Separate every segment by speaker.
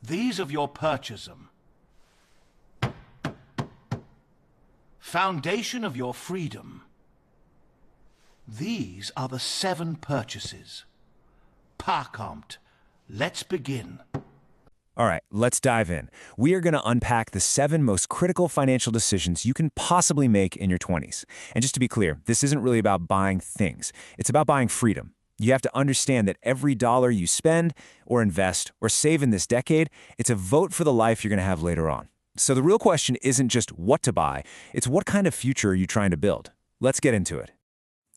Speaker 1: These of your purchasem. Foundation of your freedom. These are the 7 purchases. Parkompt. Let's begin.
Speaker 2: All right, let's dive in. We are going to unpack the 7 most critical financial decisions you can possibly make in your 20s. And just to be clear, this isn't really about buying things. It's about buying freedom. You have to understand that every dollar you spend or invest or save in this decade, it's a vote for the life you're going to have later on. So the real question isn't just what to buy, it's what kind of future are you trying to build? Let's get into it.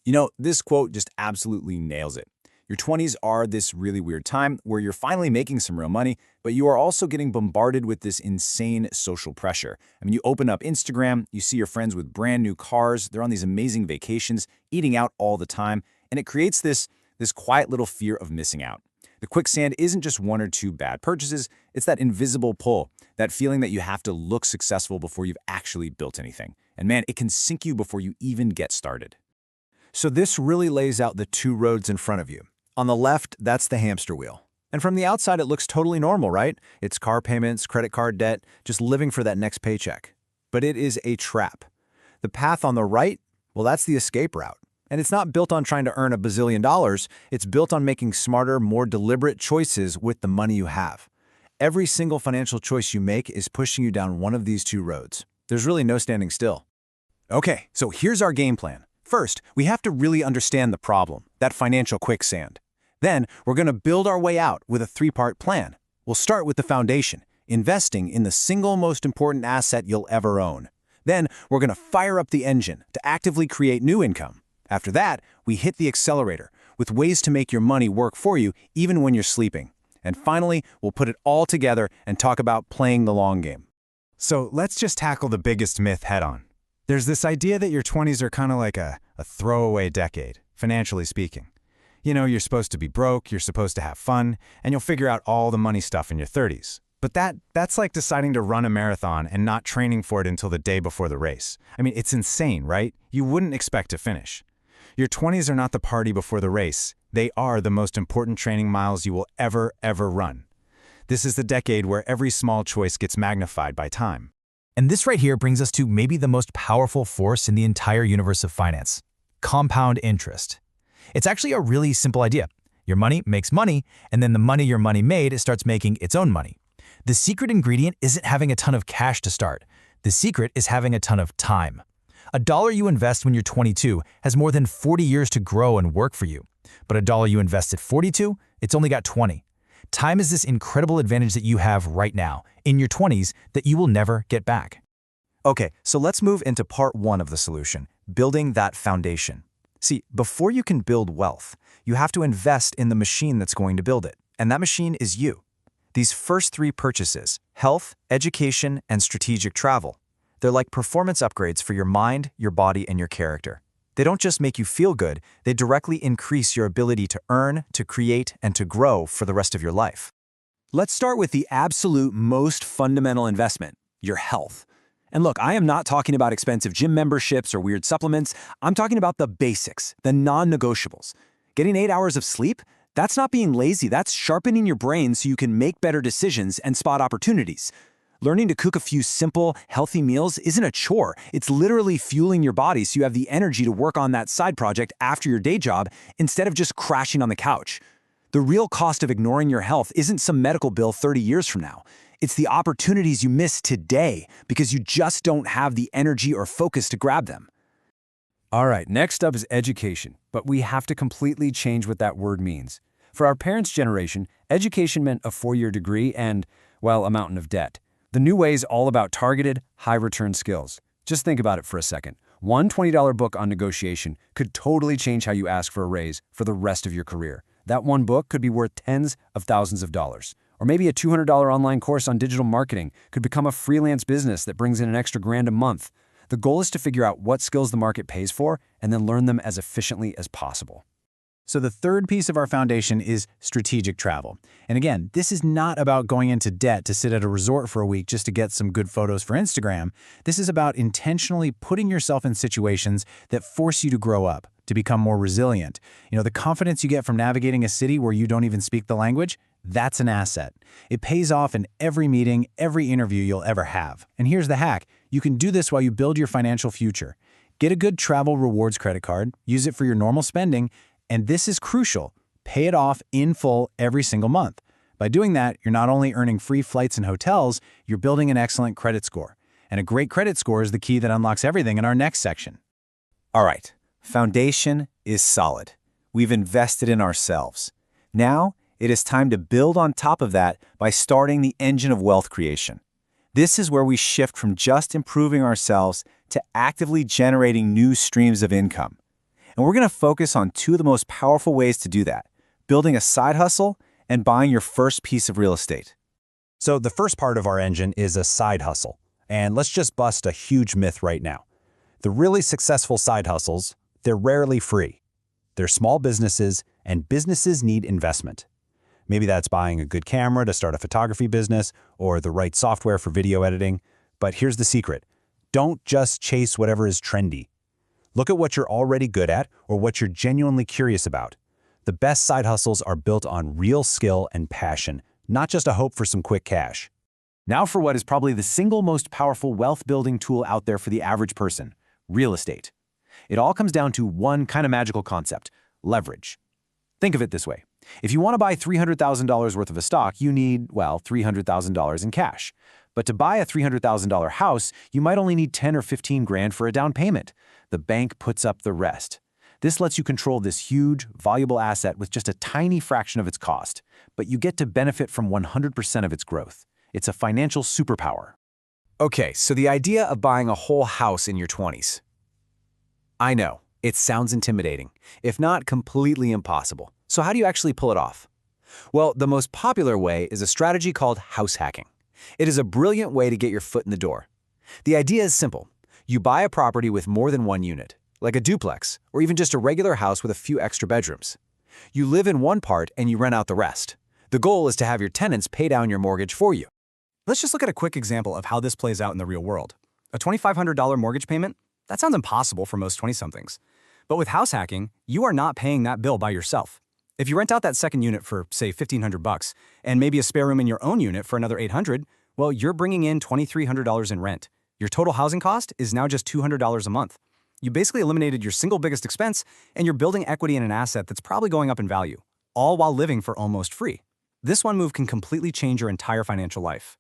Speaker 3: You know, this quote just absolutely nails it. Your 20s are this really weird time where you're finally making some real money, but you are also getting bombarded with this insane social pressure. I mean, you open up Instagram, you see your friends with brand new cars, they're on these amazing vacations, eating out all the time, and it creates this quiet little fear of missing out. The quicksand isn't just 1 or 2 bad purchases, it's that invisible pull, that feeling that you have to look successful before you've actually built anything. And man, it can sink you before you even get started.
Speaker 4: So this really lays out the 2 roads in front of you. On the left, that's the hamster wheel. And from the outside, it looks totally normal, right? It's car payments, credit card debt, just living for that next paycheck. But it is a trap. The path on the right, well, that's the escape route. And it's not built on trying to earn $1 bazillion. It's built on making smarter, more deliberate choices with the money you have. Every single financial choice you make is pushing you down one of these 2 roads. There's really no standing still. Okay, so here's our game plan. First, we have to really understand the problem, that financial quicksand. Then, we're going to build our way out with a 3-part plan. We'll start with the foundation, investing in the single most important asset you'll ever own. Then, we're going to fire up the engine to actively create new income. After that, we hit the accelerator with ways to make your money work for you even when you're sleeping. And finally, we'll put it all together and talk about playing the long game.
Speaker 5: So let's just tackle the biggest myth head-on. There's this idea that your 20s are kind of like a throwaway decade, financially speaking. You know, you're supposed to be broke, you're supposed to have fun, and you'll figure out all the money stuff in your 30s. But that's like deciding to run a marathon and not training for it until the day before the race. I mean, it's insane, right? You wouldn't expect to finish. Your 20s are not the party before the race. They are the most important training miles you will ever run. This is the decade where every small choice gets magnified by time.
Speaker 6: And this right here brings us to maybe the most powerful force in the entire universe of finance: compound interest. It's actually a really simple idea. Your money makes money, and then the money your money made starts making its own money. The secret ingredient isn't having a ton of cash to start. The secret is having a ton of time. $1 you invest when you're 22 has more than 40 years to grow and work for you. But $1 you invest at 42, it's only got 20. Time is this incredible advantage that you have right now, in your 20s, that you will never get back.
Speaker 4: Okay, so let's move into part 1 of the solution, building that foundation. See, before you can build wealth, you have to invest in the machine that's going to build it, and that machine is you. These first 3 purchases, health, education, and strategic travel, they're like performance upgrades for your mind, your body, and your character. They don't just make you feel good, they directly increase your ability to earn, to create, and to grow for the rest of your life. Let's start with the absolute most fundamental investment, your health. And look, I am not talking about expensive gym memberships or weird supplements. I'm talking about the basics, the non-negotiables. Getting 8 hours of sleep? That's not being lazy, that's sharpening your brain so you can make better decisions and spot opportunities. Learning to cook a few simple, healthy meals isn't a chore. It's literally fueling your body so you have the energy to work on that side project after your day job instead of just crashing on the couch. The real cost of ignoring your health isn't some medical bill 30 years from now. It's the opportunities you miss today because you just don't have the energy or focus to grab them.
Speaker 2: All right, next up is education, but we have to completely change what that word means. For our parents' generation, education meant a 4-year degree and, well, a mountain of debt. The new way is all about targeted, high-return skills. Just think about it for a second. One $20 book on negotiation could totally change how you ask for a raise for the rest of your career. That one book could be worth tens of thousands of dollars. Or maybe a $200 online course on digital marketing could become a freelance business that brings in an extra grand a month. The goal is to figure out what skills the market pays for and then learn them as efficiently as possible.
Speaker 5: So the third piece of our foundation is strategic travel. And again, this is not about going into debt to sit at a resort for a week just to get some good photos for Instagram. This is about intentionally putting yourself in situations that force you to grow up, to become more resilient. You know, the confidence you get from navigating a city where you don't even speak the language, That's an asset. It pays off in every meeting, every interview you'll ever have. And here's the hack. You can do this while you build your financial future. Get a good travel rewards credit card, use it for your normal spending, and this is crucial. Pay it off in full every single month. By doing that, you're not only earning free flights and hotels, you're building an excellent credit score. And a great credit score is the key that unlocks everything in our next section.
Speaker 3: All right, foundation is solid. We've invested in ourselves. Now, it is time to build on top of that by starting the engine of wealth creation. This is where we shift from just improving ourselves to actively generating new streams of income. And we're going to focus on two of the most powerful ways to do that: building a side hustle and buying your first piece of real estate.
Speaker 5: So the first part of our engine is a side hustle. And let's just bust a huge myth right now. The really successful side hustles, they're rarely free. They're small businesses, and businesses need investment. Maybe that's buying a good camera to start a photography business or the right software for video editing. But here's the secret. Don't just chase whatever is trendy. Look at what you're already good at or what you're genuinely curious about. The best side hustles are built on real skill and passion, not just a hope for some quick cash.
Speaker 2: Now for what is probably the single most powerful wealth-building tool out there for the average person: real estate. It all comes down to one kind of magical concept: leverage. Think of it this way. If you want to buy $300,000 worth of a stock, you need, well, $300,000 in cash. But to buy a $300,000 house, you might only need 10 or 15 grand for a down payment. The bank puts up the rest. This lets you control this huge, valuable asset with just a tiny fraction of its cost, but you get to benefit from 100% of its growth. It's a financial superpower.
Speaker 3: Okay, so the idea of buying a whole house in your 20s. I know, it sounds intimidating, if not completely impossible. So how do you actually pull it off? Well, the most popular way is a strategy called house hacking. It is a brilliant way to get your foot in the door. The idea is simple. You buy a property with more than one unit, like a duplex, or even just a regular house with a few extra bedrooms. You live in one part and you rent out the rest. The goal is to have your tenants pay down your mortgage for you.
Speaker 6: Let's just look at a quick example of how this plays out in the real world. A $2,500 mortgage payment? That sounds impossible for most 20-somethings. But with house hacking, you are not paying that bill by yourself. If you rent out that second unit for, say, $1,500 and maybe a spare room in your own unit for another $800, well, you're bringing in $2,300 in rent. Your total housing cost is now just $200 a month. You basically eliminated your single biggest expense, and you're building equity in an asset that's probably going up in value, all while living for almost free. This one move can completely change your entire financial life.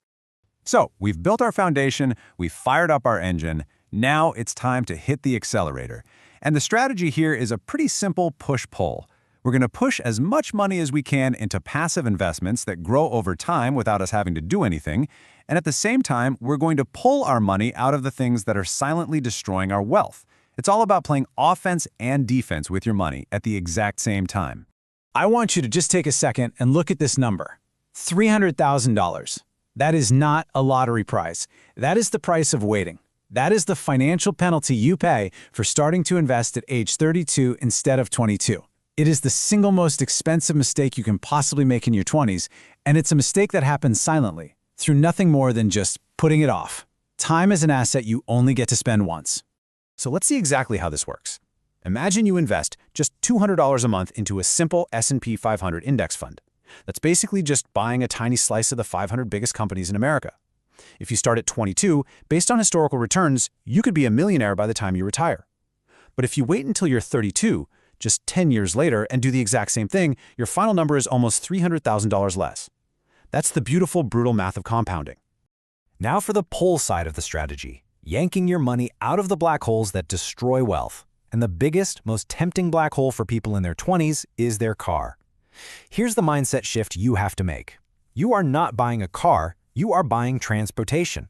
Speaker 5: So we've built our foundation, we've fired up our engine. Now it's time to hit the accelerator. And the strategy here is a pretty simple push-pull. We're going to push as much money as we can into passive investments that grow over time without us having to do anything. And at the same time, we're going to pull our money out of the things that are silently destroying our wealth. It's all about playing offense and defense with your money at the exact same time. I want you to just take a second and look at this number. $300,000. That is not a lottery prize. That is the price of waiting. That is the financial penalty you pay for starting to invest at age 32 instead of 22. It is the single most expensive mistake you can possibly make in your 20s, and it's a mistake that happens silently, through nothing more than just putting it off. Time is an asset you only get to spend once. So let's see exactly how this works. Imagine you invest just $200 a month into a simple S&P 500 index fund. That's basically just buying a tiny slice of the 500 biggest companies in America. If you start at 22, based on historical returns, you could be a millionaire by the time you retire. But if you wait until you're 32, just 10 years later, and do the exact same thing, your final number is almost $300,000 less. That's the beautiful, brutal math of compounding.
Speaker 2: Now for the pull side of the strategy, yanking your money out of the black holes that destroy wealth. And the biggest, most tempting black hole for people in their 20s is their car. Here's the mindset shift you have to make. You are not buying a car, you are buying transportation.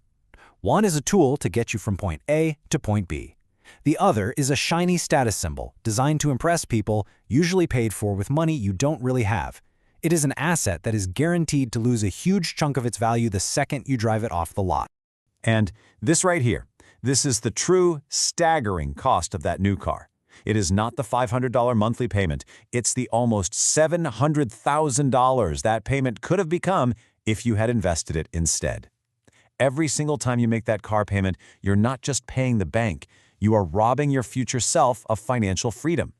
Speaker 2: One is a tool to get you from point A to point B. The other is a shiny status symbol designed to impress people, usually paid for with money you don't really have. It is an asset that is guaranteed to lose a huge chunk of its value the second you drive it off the lot.
Speaker 5: And this right here, this is the true, staggering cost of that new car. It is not the $500 monthly payment. It's the almost $700,000 that payment could have become if you had invested it instead. Every single time you make that car payment, you're not just paying the bank. You are robbing your future self of financial freedom.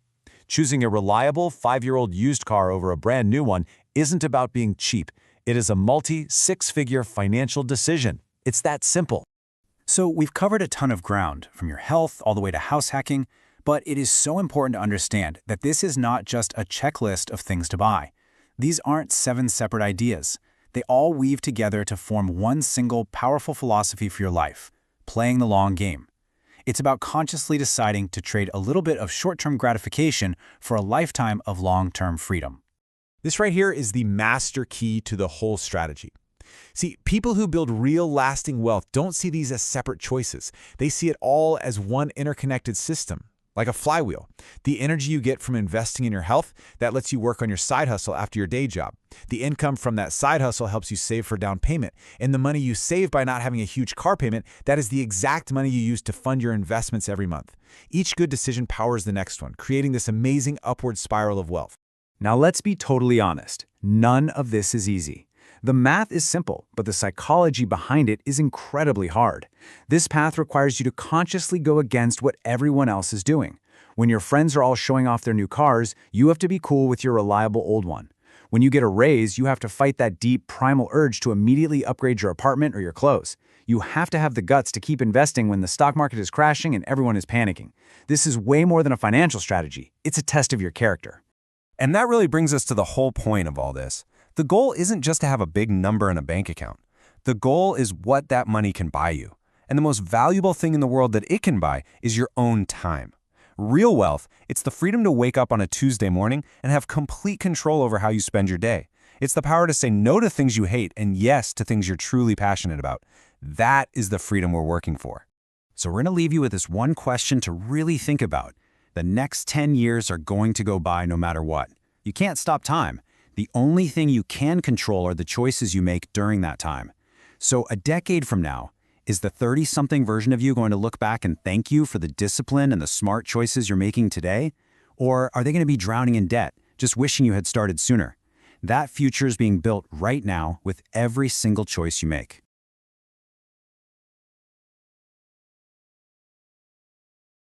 Speaker 5: Choosing a reliable 5-year-old used car over a brand new one
Speaker 3: isn't about being cheap. It is a multi-six-figure financial decision. It's that simple.
Speaker 2: So we've covered a ton of ground, from your health all the way to house hacking, but it is so important to understand that this is not just a checklist of things to buy. These aren't 7 separate ideas. They all weave together to form one single powerful philosophy for your life: playing the long game. It's about consciously deciding to trade a little bit of short-term gratification for a lifetime of long-term freedom.
Speaker 3: This right here is the master key to the whole strategy. See, people who build real lasting wealth don't see these as separate choices. They see it all as one interconnected system, like a flywheel. The energy you get from investing in your health, that lets you work on your side hustle after your day job. The income from that side hustle helps you save for down payment. And the money you save by not having a huge car payment, that is the exact money you use to fund your investments every month. Each good decision powers the next one, creating this amazing upward spiral of wealth.
Speaker 2: Now let's be totally honest. None of this is easy. The math is simple, but the psychology behind it is incredibly hard. This path requires you to consciously go against what everyone else is doing. When your friends are all showing off their new cars, you have to be cool with your reliable old one. When you get a raise, you have to fight that deep, primal urge to immediately upgrade your apartment or your clothes. You have to have the guts to keep investing when the stock market is crashing and everyone is panicking. This is way more than a financial strategy. It's a test of your character.
Speaker 7: And that really brings us to the whole point of all this. The goal isn't just to have a big number in a bank account. The goal is what that money can buy you. And the most valuable thing in the world that it can buy is your own time. Real wealth, it's the freedom to wake up on a Tuesday morning and have complete control over how you spend your day. It's the power to say no to things you hate and yes to things you're truly passionate about. That is the freedom we're working for.
Speaker 2: So we're going to leave you with this one question to really think about. The next 10 years are going to go by no matter what. You can't stop time. The only thing you can control are the choices you make during that time. So a decade from now, is the 30-something version of you going to look back and thank you for the discipline and the smart choices you're making today? Or are they going to be drowning in debt, just wishing you had started sooner? That future is being built right now with every single choice you make.